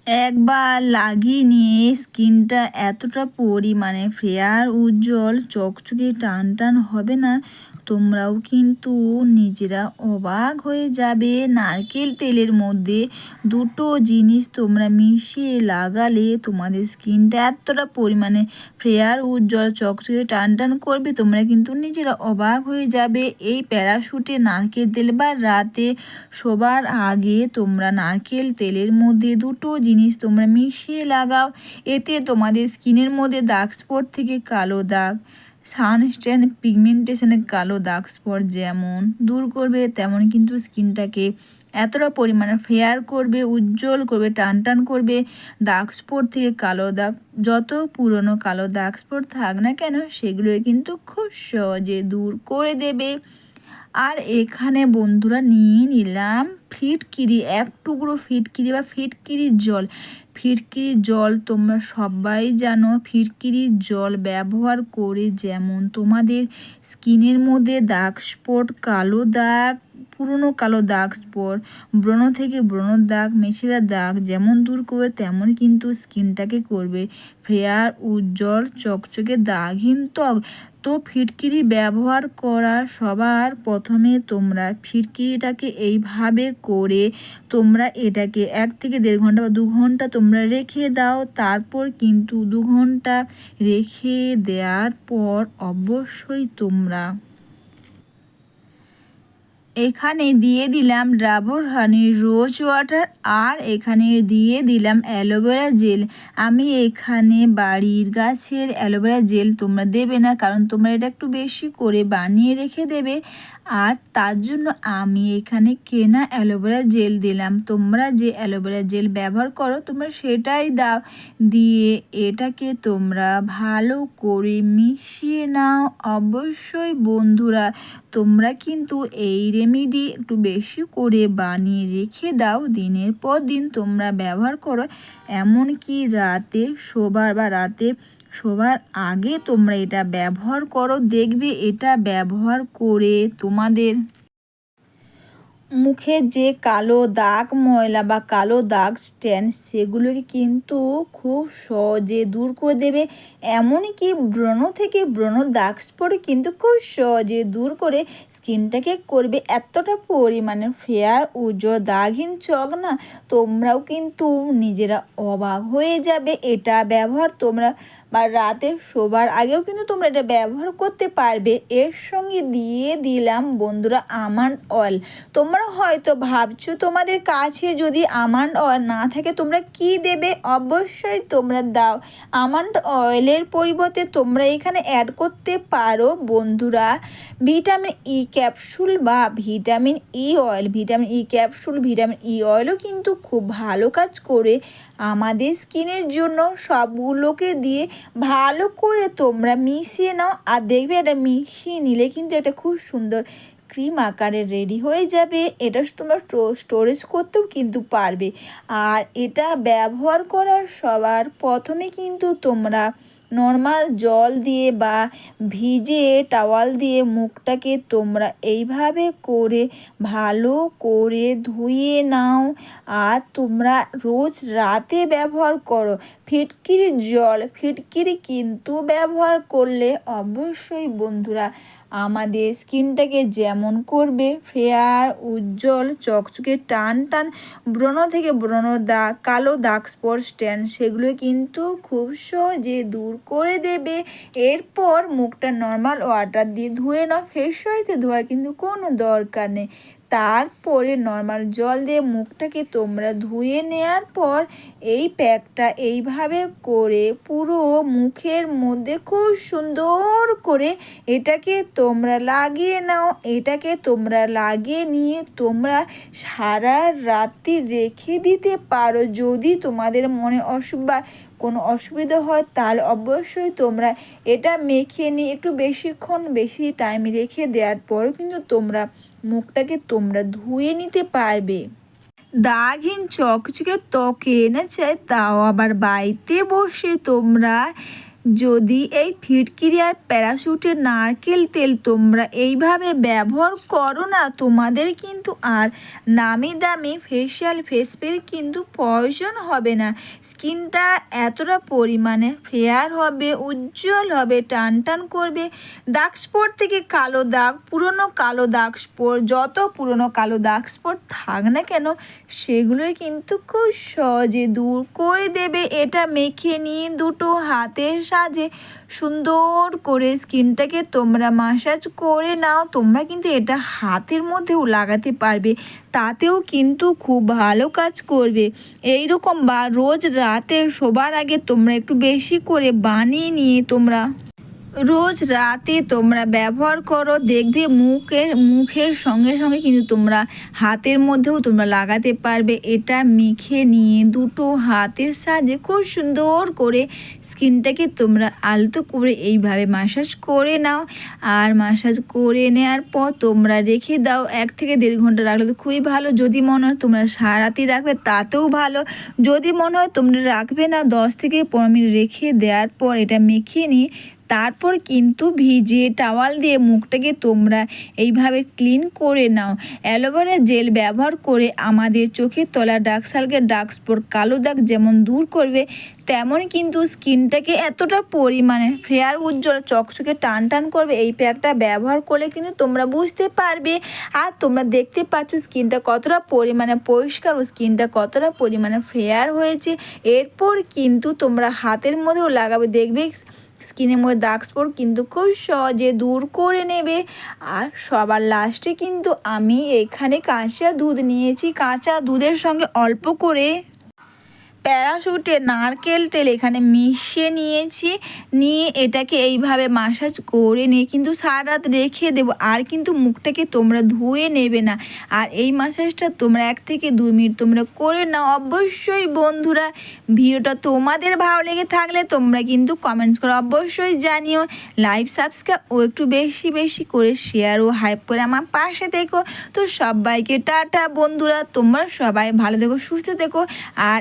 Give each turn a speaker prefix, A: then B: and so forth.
A: একবার লাগিয়ে নিয়ে স্কিনটা এতটা পরিমাণে ফেয়ার, উজ্জ্বল, চকচকে, টান টান হবে না, তোমরাও কিন্তু নিজেরা অবাক হয়ে যাবে। নারকেল তেলের মধ্যে দুটো জিনিস তোমরা মিশিয়ে লাগালে তোমাদের স্কিনটা এতটা পরিমাণে ফেয়ার, উজ্জ্বল, চকচকে, টান টান করবে, তোমরা কিন্তু নিজেরা অবাক হয়ে যাবে। এই প্যারাশুটে নারকেল তেল বা রাতে শোবার আগে তোমরা নারকেল তেলের মধ্যে দুটো জিনিস তোমরা মিশিয়ে লাগাও। এতে তোমাদের স্কিনের মধ্যে দাগ স্পট থেকে কালো দাগ, সানস্ট্যান, পিগমেন্টেশনের কালো দাগ স্পট যেমন দূর করবে, তেমন কিন্তু স্কিনটাকে এতটা পরিমাণে ফেয়ার করবে, উজ্জ্বল করবে, টান টান করবে। দাগ স্পট থেকে কালো দাগ, যত পুরনো কালো দাগ স্পট থাক না কেন, সেগুলোই কিন্তু খুব সহজে দূর করে দেবে। আর এখানে বন্ধুরা নিয়ে নিলাম ফিটকিরি, এক টুকরো ফিটকিরি বা ফিটকিরির জল। ফিটকিরির জল তোমরা সবাই জানো, ফিটকিরির জল ব্যবহার করে যেমন তোমাদের স্কিনের মধ্যে দাগ স্পট, কালো দাগ, পুরনো কালো দাগ স্পট, ব্রণ থেকে ব্রণর দাগ, মেছেদার দাগ যেমন দূর করবে, তেমন কিন্তু স্কিনটাকে করবে ফেয়ার, উজ্জ্বল, চকচকে, দাগহীন ত্বক। তো ফিটকিরি ব্যবহার করা সবার প্রথমে তোমরা ফিটকিরিটাকে এইভাবে করে তোমরা এটাকে 1 থেকে 1.5 ঘন্টা বা 2 ঘন্টা তোমরা রেখে দাও। তারপর কিন্তু 2 ঘন্টা রেখে দেওয়ার পর অবশ্যই তোমরা এখানে দিয়ে দিলাম ডাবর হানি, রোজ ওয়াটার, আর এখানে দিয়ে দিলাম অ্যালোভেরা জেল। আমি এখানে বাড়ির গাছের অ্যালোভেরা জেল তোমরা দেবে না, কারণ তোমরা এটা একটু বেশি করে বানিয়ে রেখে দেবে, আর তার জন্য আমি এখানে কেনা অ্যালোভেরা জেল দিলাম। তোমরা যে অ্যালোভেরা জেল ব্যবহার করো তোমরা সেটাই দাও। দিয়ে এটাকে তোমরা ভালো করে মিশিয়ে নাও। অবশ্যই বন্ধুরা তোমরা কিন্তু এই রেমেডি একটু বেশি করে বানিয়ে রেখে দাও, দিনের পর দিন তোমরা ব্যবহার করো। এমনকি রাতে শোবার আগে তোমরা এটা ব্যবহার করো, দেখবে এটা ব্যবহার করে তোমাদের মুখে যে কালো দাগ, ময়লা বা কালো দাগ স্ট্যান্ড, সেগুলোকে কিন্তু খুব সহজে দূর করে দেবে। এমনকি ব্রণ থেকে ব্রণ দাগ স্পট কিন্তু খুব সহজে দূর করে স্কিনটাকে করবে এতটা পরিমাণে ফেয়ার, উজ্জ্বল, দাগহীন চক না, তোমরাও কিন্তু নিজেরা অবাক হয়ে যাবে। এটা ব্যবহার তোমরা বা রাতে শোবার আগেও কিন্তু তোমরা এটা ব্যবহার করতে পারবে। এর সঙ্গে দিয়ে দিলাম বন্ধুরা আমন্ড অয়েল। তোমরা হয়তো ভাবছো তোমাদের কাছে যদি আমন্ড অয়েল না থাকে তোমরা কি দেবে, অবশ্যই তোমরা দাও। আমন্ড অয়েলের পরিবর্তে তোমরা এখানে অ্যাড করতে পারো বন্ধুরা ভিটামিন ই ক্যাপসুল বা vitamin E oil. Vitamin E capsule, vitamin E অয়েলও কিন্তু খুব ভালো কাজ করে আমাদের স্কিনের জন্য। সবগুলোকে দিয়ে ভালো করে তোমরা মিশিয়ে নাও, আর দেখবে এটা মিশিয়ে নিলে কিন্তু এটা খুব সুন্দর ক্রিম আকারে রেডি হয়ে যাবে। এটা তোমরা স্টোরেজ করতেও কিন্তু পারবে। আর এটা ব্যবহার করার সবার প্রথমে কিন্তু তোমরা নর্মাল জল দিয়ে বা ভিজে টাওয়াল দিয়ে মুখটাকে তোমরা এইভাবে করে ভালো করে ধুয়ে নাও। আর তোমরা রোজ রাতে ব্যবহার করো ফিটকিরির জল। ফিটকিরি কিন্তু ব্যবহার করলে অবশ্যই বন্ধুরা আমাদের স্কিনটাকে যেমন করবে ফেয়ার, উজ্জ্বল, চকচকে, টান টান, ব্রণ থেকে ব্রণ দাগ, কালো দাগ স্পট স্ট্যান্ড, সেগুলো কিন্তু খুব সহজে দূর করে দেবে। এরপর মুখটা নর্মাল ওয়াটার দিয়ে ধুয়ে নাও, ফ্রেশ হইতে ধোয়ার কিন্তু কোনো দরকার নেই। তারপরে নর্মাল জল দিয়ে মুখটাকে তোমরা ধুয়ে নেওয়ার পর এই প্যাকটা এইভাবে করে পুরো মুখের মধ্যে খুব সুন্দর করে এটাকে তোমরা লাগিয়ে নাও। এটাকে তোমরা লাগিয়ে নিয়ে তোমরা সারা রাত্রি রেখে দিতে পারো। যদি তোমাদের মনে কোনো অসুবিধা হয় তাহলে অবশ্যই তোমরা এটা মেখে নিয়ে একটু বেশি টাইম রেখে দেওয়ার পরও কিন্তু তোমরা মুখটাকে তোমরা ধুয়ে নিতে পারবে। দাগহীন চকচকে ত্বকে না চাই, তাও আবার বাড়িতে বসে তোমরা যদি এই ফিটকিরি আর প্যারাশুটের নারকেল তেল তোমরা এইভাবে ব্যবহার করো না, তোমাদের কিন্তু আর নামি দামি ফেসিয়াল ফেসপ্যাক কিন্তু প্রয়োজন হবে না। স্কিনটা এতটা পরিমাণে ফেয়ার হবে, উজ্জ্বল হবে, টান টান করবে। দাগ স্পট থেকে কালো দাগ, পুরনো কালো দাগ স্পট, যত পুরনো কালো দাগ স্পট থাক না কেন সেগুলোই কিন্তু খুব সহজে দূর করে দেবে। এটা মেখে নিয়ে দুটো হাতের সাহায্যে সুন্দর করে স্কিনটাকে তোমরা ম্যাসাজ করে নাও। তোমরা কিন্তু এটা হাতের মধ্যেও লাগাতে পারবে, তাতেও কিন্তু খুব ভালো কাজ করবে। এইরকম বা রোজ রাতে শোবার আগে তোমরা একটু বেশি করে বানিয়ে নিয়ে তোমরা রোজ রাতে তোমরা ব্যবহার করো, দেখবে মুখের সঙ্গে সঙ্গে কিন্তু তোমরা হাতের মধ্যেও তোমরা লাগাতে পারবে। এটা মেখে নিয়ে দুটো হাতের সাহায্যে খুব সুন্দর করে স্কিনটাকে তোমরা আলতো করে এইভাবে ম্যাসাজ করে নাও। আর ম্যাসাজ করে নেওয়ার পর তোমরা রেখে দাও, 1 থেকে 1.5 ঘন্টা রাখলে তো খুবই ভালো। যদি মনে হয় তোমরা সারাতি রাখবে তাতেও ভালো। যদি মনে হয় তোমরা রাখবে না, 10 থেকে 15 মিনিট রেখে দেওয়ার পর এটা মেখে নিয়ে তারপর কিন্তু ভিজে টাওয়াল দিয়ে মুখটাকে তোমরা এইভাবে ক্লিন করে নাও। অ্যালোভেরা জেল ব্যবহার করে আমাদের চোখের তলা ডার্ক সার্কেল, ডার্ক স্পট, কালো দাগ যেমন দূর করবে, তেমনই কিন্তু স্কিনটাকে এতটা পরিমাণে ফেয়ার, উজ্জ্বল, চকচকে, টান টান করবে। এই প্যাকটা ব্যবহার করলে কিন্তু তোমরা বুঝতে পারবে। আর তোমরা দেখতে পাচ্ছ স্কিনটা কতটা পরিমাণে পরিষ্কার ও স্কিনটা কতটা পরিমাণে ফেয়ার হয়েছে। এরপর কিন্তু তোমরা হাতের মধ্যেও লাগাবে, দেখবে স্কিনের মধ্যে দাগ স্পট কিন্তু খুব সহজে দূর করে নেবে। আর সবার লাস্টে কিন্তু আমি এখানে কাঁচা দুধ নিয়েছি, কাঁচা দুধের সঙ্গে অল্প করে প্যারাশুটের নারকেল তেল এখানে মিশিয়ে নিয়েছি। নিয়ে এটাকে এইভাবে ম্যাসাজ করে নিয়ে কিন্তু সারা রাত রেখে দেবো। আর কিন্তু মুখটাকে তোমরা ধুয়ে নেবে না। আর এই ম্যাসাজটা তোমরা 1 থেকে 2 মিনিট তোমরা করে নাও। অবশ্যই বন্ধুরা, ভিডিওটা তোমাদের ভালো লেগে থাকলে তোমরা কিন্তু কমেন্টস করে অবশ্যই জানিও। লাইক, সাবস্ক্রাইব ও একটু বেশি বেশি করে শেয়ার ও হাইপ করে আমার পাশে থেকো। তো সবাইকে টাটা বন্ধুরা, তোমরা সবাই ভালো থেকো, সুস্থ থেকো। আর